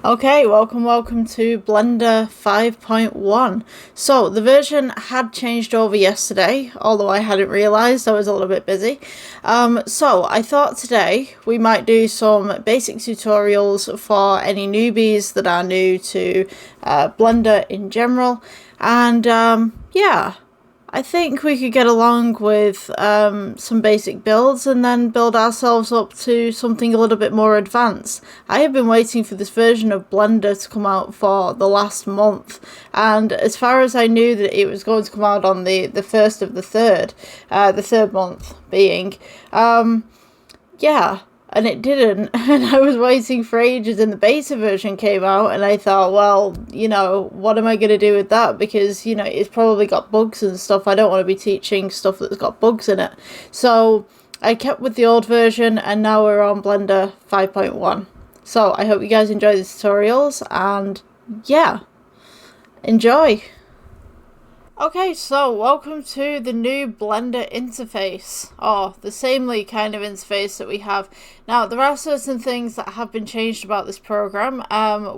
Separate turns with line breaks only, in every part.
Okay, welcome to Blender 5.1. So, the version had changed over yesterday, although I hadn't realised. I was a little bit busy. So, I thought today we might do some basic tutorials for any newbies that are new to Blender in general. And yeah, I think we could get along with some basic builds and then build ourselves up to something a little bit more advanced. I have been waiting for this version of Blender to come out for the last month, and as far as I knew that it was going to come out on the 1st of the third month being, yeah, and it didn't, and I was waiting for ages, and the beta version came out, and I thought, well, what am I going to do with that, because, it's probably got bugs and stuff. I don't want to be teaching stuff that's got bugs in it, so I kept with the old version, and now we're on Blender 5.1, so I hope you guys enjoy the tutorials, and yeah, enjoy! Okay, so welcome to the new Blender interface, or the samely kind of interface that we have. Now, there are certain things that have been changed about this program.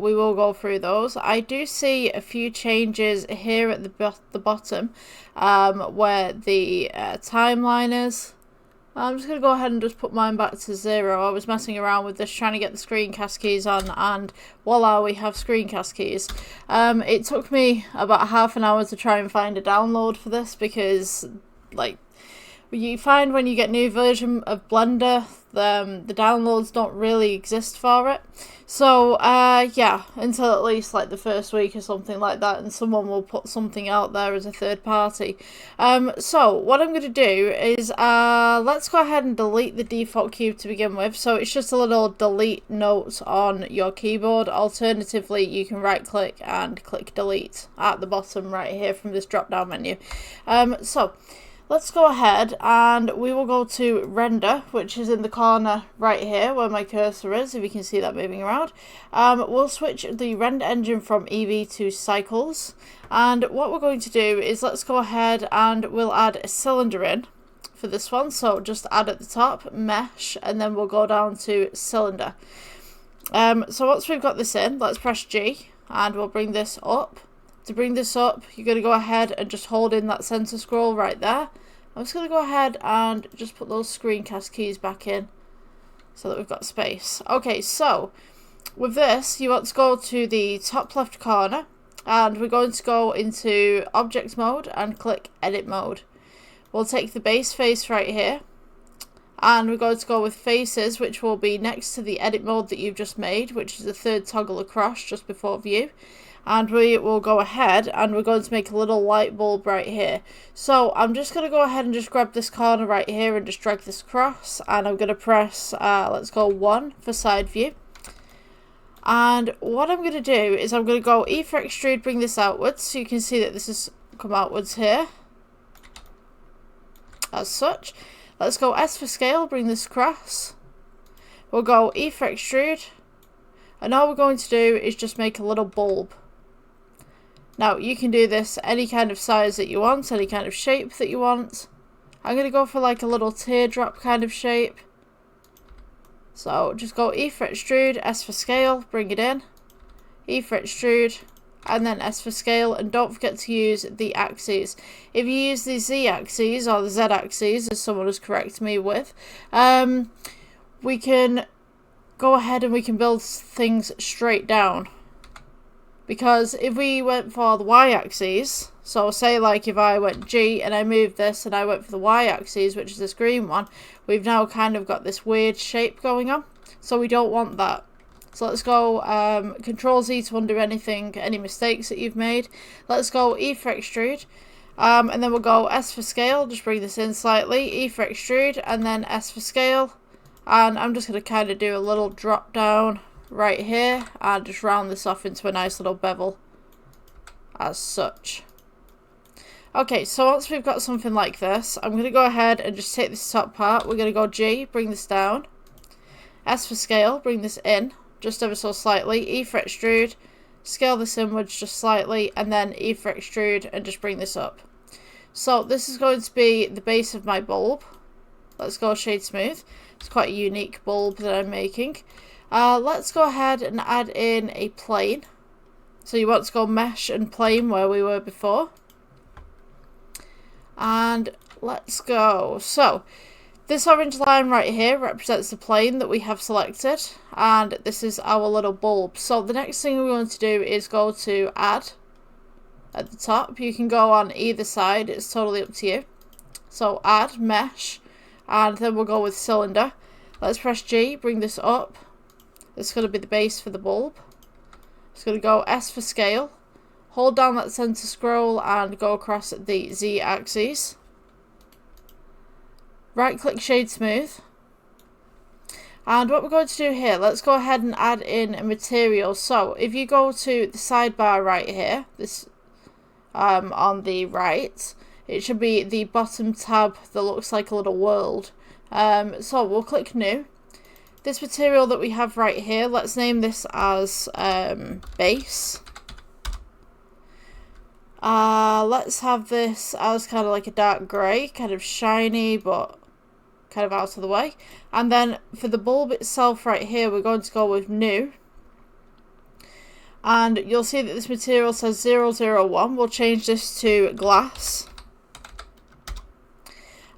We will go through those. I do see a few changes here at the bottom, where the timeline is. I'm just going to go ahead and just put mine back to 0. I was messing around with this, trying to get the screencast keys on, and voila, we have screencast keys. It took me about half an hour to try and find a download for this, because, you find when you get new version of Blender, the downloads don't really exist for it. So, yeah, until at least the first week or something like that, and someone will put something out there as a third party. So what I'm going to do is, let's go ahead and delete the default cube to begin with. So it's just a little delete note on your keyboard. Alternatively, you can right click and click delete at the bottom right here from this drop down menu. So let's go ahead and we will go to render, which is in the corner right here where my cursor is, if you can see that moving around. We'll switch the render engine from Eevee to cycles, and what we're going to do is let's go ahead and we'll add a cylinder in for this one. So just add at the top, mesh, and then we'll go down to cylinder. So once we've got this in, let's press G and we'll bring this up. To bring this up, you're going to go ahead and just hold in that center scroll right there. I'm just going to go ahead and just put those screencast keys back in so that we've got space. Okay, so with this, you want to go to the top left corner, and we're going to go into object mode and click edit mode. We'll take the base face right here, and we're going to go with faces, which will be next to the edit mode that you've just made, which is the third toggle across just before view. And we will go ahead and we're going to make a little light bulb right here. So I'm just going to go ahead and just grab this corner right here and just drag this across, and I'm going to press, let's go 1 for side view. And what I'm going to do is I'm going to go E for extrude, bring this outwards, so you can see that this has come outwards here, as such. Let's go S for scale, bring this across. We'll go E for extrude, and all we're going to do is just make a little bulb. Now, you can do this any kind of size that you want, any kind of shape that you want. I'm going to go for a little teardrop kind of shape. So just go E for extrude, S for scale, bring it in. E for extrude, and then S for scale, and don't forget to use the axes. If you use the Z axes, or the Z axes, as someone has corrected me with, we can go ahead and we can build things straight down. Because if we went for the y-axis, so say if I went G and I moved this and I went for the y-axis, which is this green one, we've now kind of got this weird shape going on. So we don't want that. So let's go Control Z to undo any mistakes that you've made. Let's go E for extrude. And then we'll go S for scale, just bring this in slightly, E for extrude, and then S for scale. And I'm just going to kind of do a little drop down right here and just round this off into a nice little bevel as such. Okay, so once we've got something like this, I'm going to go ahead and just take this top part. We're going to go G, bring this down, S for scale, bring this in just ever so slightly, E for extrude, scale this inwards just slightly, and then E for extrude and just bring this up. So this is going to be the base of my bulb. Let's go shade smooth. It's quite a unique bulb that I'm making. Let's go ahead and add in a plane. So you want to go mesh and plane where we were before. And let's go. So this orange line right here represents the plane that we have selected, and this is our little bulb. So the next thing we want to do is go to add at the top. You can go on either side, it's totally up to you. So add mesh, and then we'll go with cylinder. Let's press G, bring this up. This is going to be the base for the bulb. It's going to go S for scale. Hold down that center scroll and go across the Z axis. Right click shade smooth. And what we're going to do here, let's go ahead and add in a material. So if you go to the sidebar right here, this on the right, it should be the bottom tab that looks like a little world. So we'll click new. This material that we have right here, let's name this as base. Let's have this as kind of like a dark grey, kind of shiny but kind of out of the way. And then for the bulb itself right here, we're going to go with new. And you'll see that this material says 001. We'll change this to glass.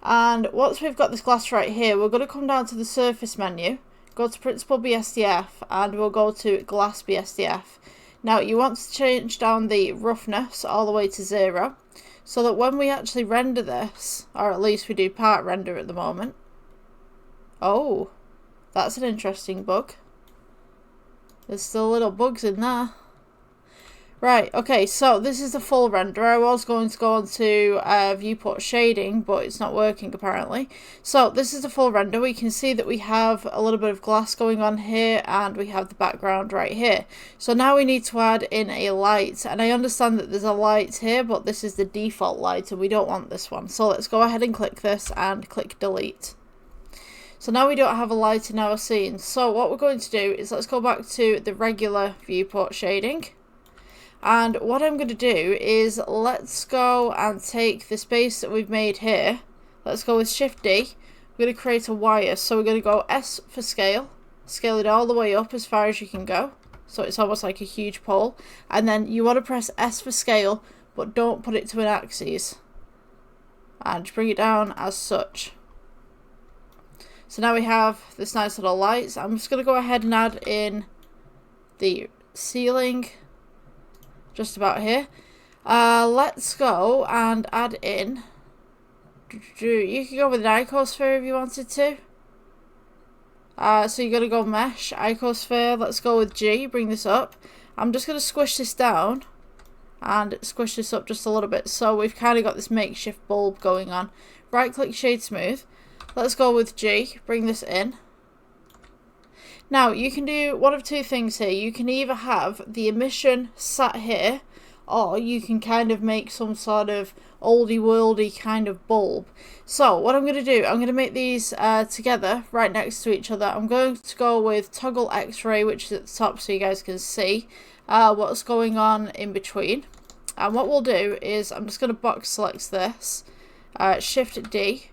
And once we've got this glass right here, we're going to come down to the surface menu, go to Principal BSDF, and we'll go to Glass BSDF. Now you want to change down the roughness all the way to 0, so that when we actually render this, or at least we do part render at the moment. Oh, that's an interesting bug. There's still little bugs in there. Right, okay, so this is the full render. I was going to go on to viewport shading, but it's not working apparently. So this is the full render. We can see that we have a little bit of glass going on here, and we have the background right here. So now we need to add in a light, and I understand that there's a light here, but this is the default light, and we don't want this one. So let's go ahead and click this and click delete. So now we don't have a light in our scene. So what we're going to do is let's go back to the regular viewport shading. And what I'm going to do is let's go and take the space that we've made here. Let's go with Shift D. We're going to create a wire. So we're going to go S for scale. Scale it all the way up as far as you can go. So it's almost like a huge pole. And then you want to press S for scale, but don't put it to an axis. And just bring it down as such. So now we have this nice little lights. I'm just going to go ahead and add in the ceiling. Just about here. Let's go and add in. You could go with an icosphere if you wanted to. So you're going to go mesh, icosphere. Let's go with G, bring this up. I'm just going to squish this down and squish this up just a little bit. So we've kind of got this makeshift bulb going on. Right click shade smooth. Let's go with G, bring this in. Now, you can do one of two things here. You can either have the emission sat here, or you can kind of make some sort of oldie-worldy kind of bulb. So, what I'm going to do, I'm going to make these together, right next to each other. I'm going to go with toggle X-ray, which is at the top so you guys can see what's going on in between. And what we'll do is, I'm just going to box select this, Shift D,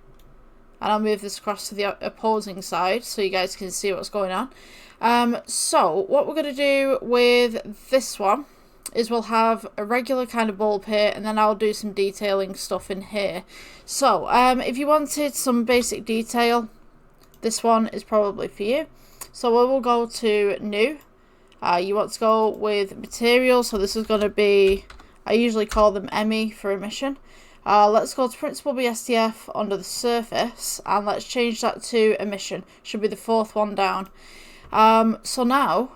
and I'll move this across to the opposing side so you guys can see what's going on. So what we're going to do with this one is we'll have a regular kind of bulb here, and then I'll do some detailing stuff in here. So if you wanted some basic detail, this one is probably for you. So we will go to new. You want to go with material, so this is going to be, I usually call them ME for emission. Let's go to Principal BSDF under the surface, and let's change that to emission. Should be the fourth one down. So now,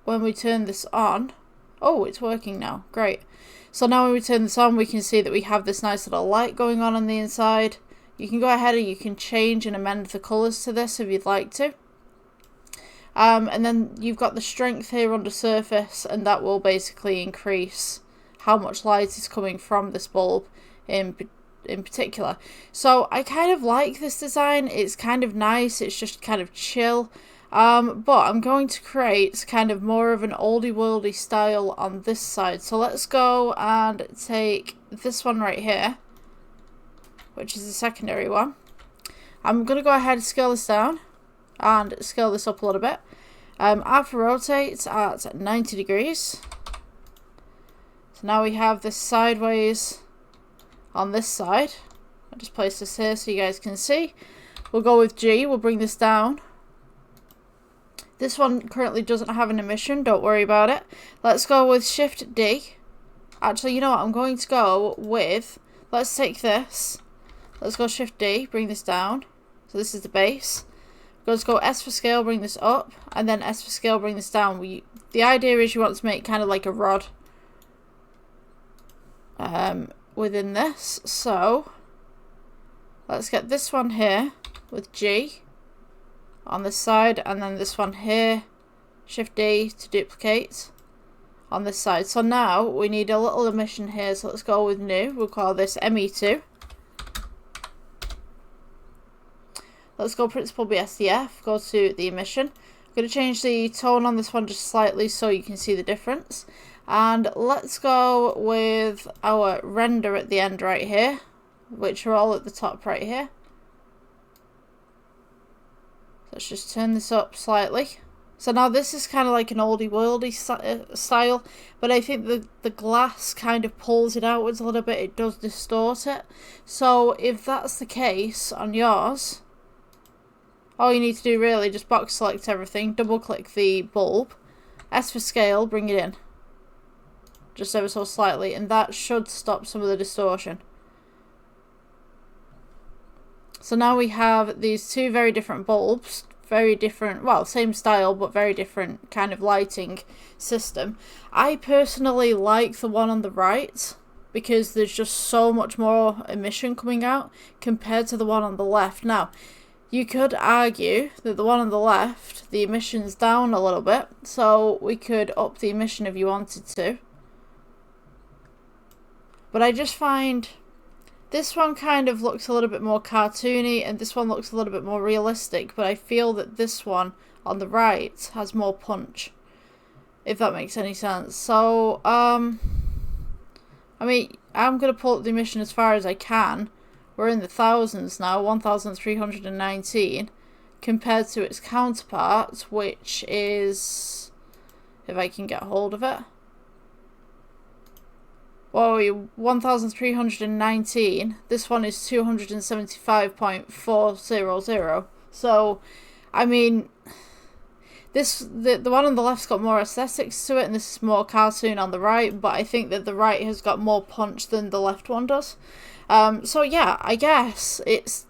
when we turn this on, oh, it's working now. Great. So now when we turn this on, we can see that we have this nice little light going on the inside. You can go ahead and you can change and amend the colours to this if you'd like to. And then you've got the strength here under surface, and that will basically increase how much light is coming from this bulb in particular. So I kind of like this design. It's kind of nice. It's just kind of chill. But I'm going to create kind of more of an oldie worldy style on this side. So let's go and take this one right here, which is the secondary one. I'm going to go ahead and scale this down and scale this up a little bit. Alpha rotates at 90 degrees. So now we have this sideways on this side. I'll just place this here so you guys can see. We'll go with G, we'll bring this down. This one currently doesn't have an emission, don't worry about it. Let's go with Shift D. Actually, you know what, I'm going to go with, let's take this. Let's go Shift D, bring this down. So this is the base. Let's go S for scale, bring this up, and then S for scale, bring this down. The idea is you want to make kind of like a rod within this. So let's get this one here with G on this side, and then this one here, Shift D to duplicate on this side. So now we need a little emission here, so let's go with new. We'll call this ME2. Let's go principal BSDF, go to the emission. I'm going to change the tone on this one just slightly so you can see the difference. And let's go with our render at the end right here, which are all at the top right here. Let's just turn this up slightly. So now this is kind of like an oldie worldy style, but I think the glass kind of pulls it outwards a little bit. It does distort it. So if that's the case on yours, all you need to do really, just box select everything, double click the bulb, S for scale, bring it in. Just ever so slightly, and that should stop some of the distortion. So now we have these two very different bulbs, very different, well, same style, but very different kind of lighting system. I personally like the one on the right, because there's just so much more emission coming out compared to the one on the left. Now, you could argue that the one on the left, the emission's down a little bit, so we could up the emission if you wanted to. But I just find this one kind of looks a little bit more cartoony and this one looks a little bit more realistic, but I feel that this one on the right has more punch, if that makes any sense. So, I mean, I'm going to pull up the emission as far as I can. We're in the thousands now, 1,319, compared to its counterpart, which is, if I can get hold of it, whoa, 1,319. This one is 275.400. So, I mean, the one on the left's got more aesthetics to it, and this is more cartoon on the right. But I think that the right has got more punch than the left one does. So yeah, I guess it's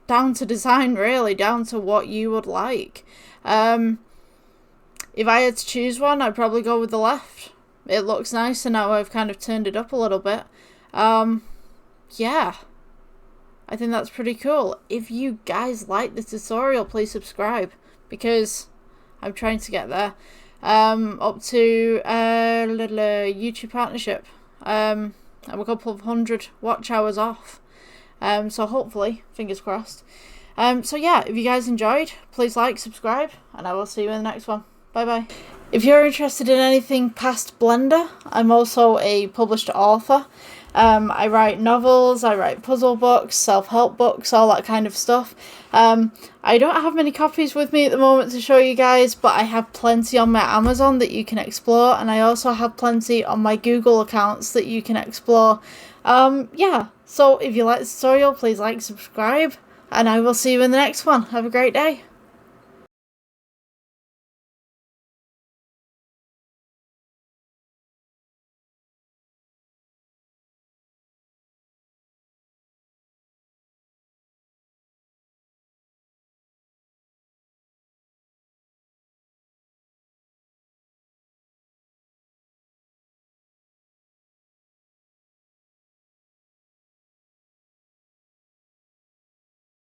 down to design, really, down to what you would like. If I had to choose one, I'd probably go with the left. It looks nicer now. I've kind of turned it up a little bit. Yeah, I think that's pretty cool. If you guys like this tutorial, please subscribe, because I'm trying to get there. Up to a little YouTube partnership. I'm a couple of 100 watch hours off. So hopefully, fingers crossed. So yeah, if you guys enjoyed, please like, subscribe, and I will see you in the next one. Bye bye. If you're interested in anything past Blender, I'm also a published author. I write novels, I write puzzle books, self-help books, all that kind of stuff. I don't have many copies with me at the moment to show you guys, but I have plenty on my Amazon that you can explore, and I also have plenty on my Google accounts that you can explore. Yeah, so if you like this tutorial, please like, subscribe, and I will see you in the next one. Have a great day.